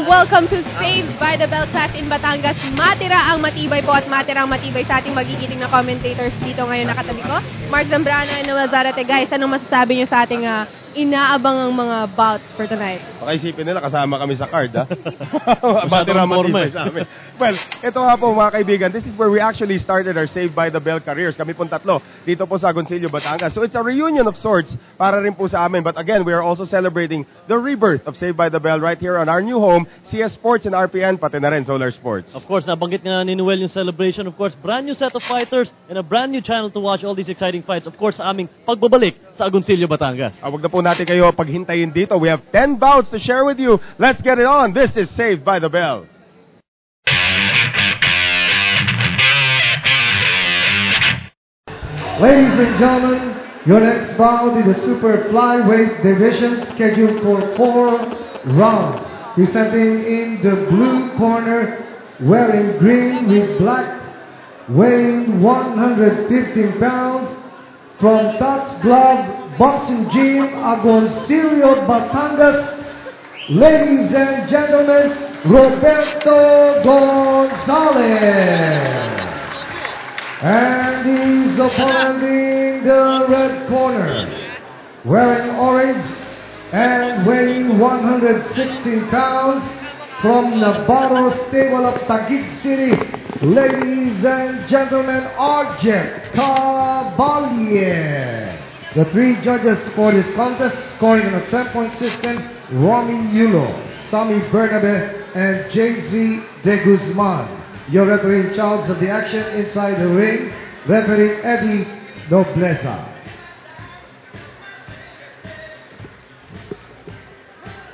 welcome to Saved by the Bell Clash in Batangas. Matira ang matibay po at matira ang matibay sa ating magigiting na commentators dito ngayon nakatabi ko. Mark Zambrano and Noel Zarate. Guys, anong masasabi niyo sa ating inaabangang mga bouts for tonight? Pakaisipin nila, kasama kami sa card, ha? Matira matibay sa amin. Well, ito nga po mga kaibigan, this is where we actually started our Saved by the Bell careers. Kami pong tatlo dito po sa Agoncillo, Batangas. So it's a reunion of sorts para rin po sa amin. But again, we are also celebrating the rebirth of Saved by the Bell right here on our new home, CS Sports and RPN, pati na rin Solar Sports. Of course, nabanggit nga ni Noel yung celebration. Of course, brand new set of fighters and a brand new channel to watch all these exciting fights. Of course, sa aming pagbabalik sa Agoncillo, Batangas. Huwag na po natin kayo paghintayin dito. We have 10 bouts to share with you. Let's get it on. This is Saved by the Bell. Ladies and gentlemen, your next bout in the super flyweight division scheduled for 4 rounds. Presenting in the blue corner, wearing green with black, weighing 115 pounds, from Tots Glove Boxing Gym, Agoncillo, Batangas, ladies and gentlemen, Roberto Gonzalez. And his opponent in the red corner, wearing orange and weighing 116 pounds, from Navarro Stable of Taguig City, ladies and gentlemen, Argent Caballero. The 3 judges for this contest, scoring on a 10-point system, Romy Yulo, Sammy Bernabe, and JZ De Guzman. Your referee in charge of the action inside the ring, referee Eddie Nobleza.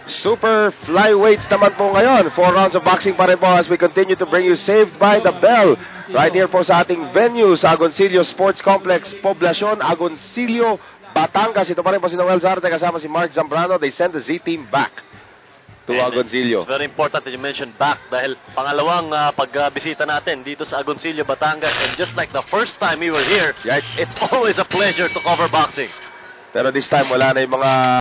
Super flyweights naman po ngayon. 4 rounds of boxing pa rin po as we continue to bring you Saved by the Bell. Right here po sa ating venue sa Agoncillo Sports Complex, Poblacion, Agoncillo, Batangas. Ito pa rin po si Noel Zarte kasama si Mark Zambrano. They send the Z-Team back to Agoncillo. It's very important that you mentioned back dahil pangalawang pagbisita natin dito sa Agoncillo, Batangas. And just like the first time we were here, it's always a pleasure to cover boxing. Pero this time wala na yung mga